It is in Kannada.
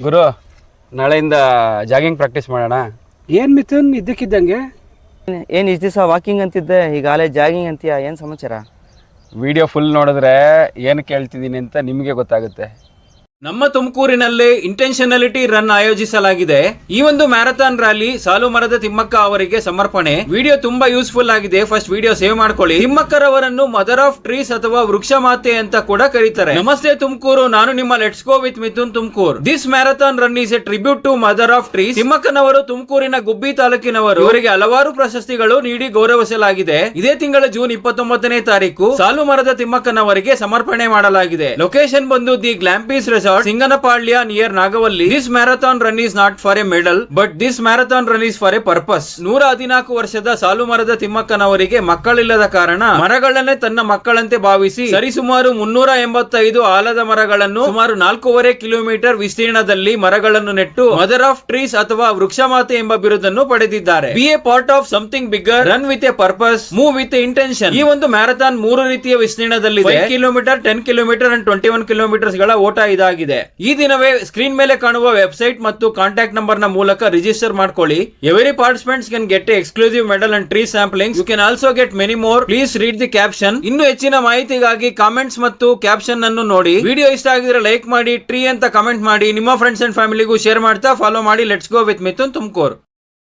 ಗುರು, ನಾಳೆಯಿಂದ ಜಾಗಿಂಗ್ ಪ್ರಾಕ್ಟೀಸ್ ಮಾಡೋಣ. ಏನ್ ಮಿಥುನ್ ಇದ್ದಕ್ಕಿದ್ದಂಗೆ ಏನು ಇಷ್ಟು ದಿವಸ ವಾಕಿಂಗ್ ಅಂತಿದ್ದೆ, ಈಗಾಗಲೇ ಜಾಗಿಂಗ್ ಅಂತೀಯ, ಏನು ಸಮಾಚಾರ? ವಿಡಿಯೋ ಫುಲ್ ನೋಡಿದ್ರೆ ಏನು ಕೇಳ್ತಿದ್ದೀನಿ ಅಂತ ನಿಮಗೆ ಗೊತ್ತಾಗುತ್ತೆ. ನಮ್ಮ ತುಮಕೂರಿನಲ್ಲಿ ಇಂಟೆನ್ಷನಾಲಿಟಿ ರನ್ ಆಯೋಜಿಸಲಾಗಿದೆ. ಈ ಒಂದು ಮ್ಯಾರಥಾನ್ ರ್ಯಾಲಿ ಸಾಲು ಮರದ ತಿಮ್ಮಕ್ಕ ಅವರಿಗೆ ಸಮರ್ಪಣೆ. ವಿಡಿಯೋ ತುಂಬಾ ಯೂಸ್ಫುಲ್ ಆಗಿದೆ. ಫಸ್ಟ್ ವಿಡಿಯೋ ಸೇವ್ ಮಾಡ್ಕೊಳ್ಳಿ. ತಿಮ್ಮಕ್ಕರವರನ್ನು ಮದರ್ ಆಫ್ ಟ್ರೀಸ್ ಅಥವಾ ವೃಕ್ಷ ಮಾತೆ ಅಂತ ಕೂಡ ಕರೀತಾರೆ. ನಮಸ್ತೆ ತುಮಕೂರು, ನಾನು ನಿಮ್ಮ let's go with Mithun Tumakuru. This marathon run is a tribute to mother of trees. ತಿಮ್ಮಕ್ಕನವರು ತುಮಕೂರಿನ ಗುಬ್ಬಿ ತಾಲೂಕಿನವರು. ಇವರಿಗೆ ಹಲವಾರು ಪ್ರಶಸ್ತಿಗಳು ನೀಡಿ ಗೌರವಿಸಲಾಗಿದೆ. ಇದೇ ತಿಂಗಳ ಜೂನ್ 29ನೇ ತಾರೀಕು ಸಾಲು ಮರದ ತಿಮ್ಮಕ್ಕನವರಿಗೆ ಸಮರ್ಪಣೆ ಮಾಡಲಾಗಿದೆ. ಲೊಕೇಶನ್ ಬಂದು the Glampies resort, Singanapalya near Nagavalli. This marathon run is not for a medal but this marathon run is for a purpose. 114 ವರ್ಷದ ಸಾಲು ಮರದ ತಿಮ್ಮಕ್ಕನವರಿಗೆ ಮಕ್ಕಳಿಲ್ಲದ ಕಾರಣ ಮರಗಳನ್ನೇ ತನ್ನ ಮಕ್ಕಳಂತೆ ಭಾವಿಸಿ ಸರಿಸುಮಾರು 385 ಆಲದ ಮರಗಳನ್ನು ಸುಮಾರು 4.5 ಕಿಲೋಮೀಟರ್ ವಿಸ್ತೀರ್ಣದಲ್ಲಿ ಮರಗಳನ್ನು ನೆಟ್ಟು ಮದರ್ ಆಫ್ ಟ್ರೀಸ್ ಅಥವಾ ವೃಕ್ಷ ಮಾತೆ ಎಂಬ ಬಿರುದನ್ನು ಪಡೆದಿದ್ದಾರೆ. B A part of something bigger, run with A purpose, move with intention. ಈ ಒಂದು ಮ್ಯಾರಥಾನ್ 3 ರೀತಿಯ ವಿಸ್ತೀರ್ಣದಲ್ಲಿದೆ. 5 ಕಿಲೋಮೀಟರ್, 10 ಕಿಲೋಮೀಟರ್ ಅಂಡ್ 21 ಕಿಲೋಮೀಟರ್ಸ್ ಗಳ ಓಟ ಇದಾಗಿದೆ. ಈ ದಿನವೇ ಸ್ಕ್ರೀನ್ ಮೇಲೆ ಕಾಣುವ ವೆಬ್ಸೈಟ್ ಮತ್ತು ಕಾಂಟ್ಯಾಕ್ಟ್ ನಂಬರ್ ನ ಮೂಲಕ ರಿಜಿಸ್ಟರ್ ಮಾಡ್ಕೊಳ್ಳಿ. Every participants can get a exclusive medal and tree samplings. You can also get many more. Please read the caption. ಇನ್ನು ಹೆಚ್ಚಿನ ಮಾಹಿತಿಗಾಗಿ ಕಾಮೆಂಟ್ಸ್ ಮತ್ತು ಕ್ಯಾಪ್ಷನ್ ಅನ್ನು ನೋಡಿ. ವಿಡಿಯೋ ಇಷ್ಟ ಆಗಿದ್ರೆ ಲೈಕ್ ಮಾಡಿ, ಟ್ರೀ ಅಂತ ಕಮೆಂಟ್ ಮಾಡಿ, ನಿಮ್ಮ ಫ್ರೆಂಡ್ಸ್ ಅಂಡ್ ಫ್ಯಾಮಿಲಿಗೂ ಶೇರ್ ಮಾಡ್ತಾ ಫಾಲೋ ಮಾಡಿ. Let's go with Mithun Tumakuru.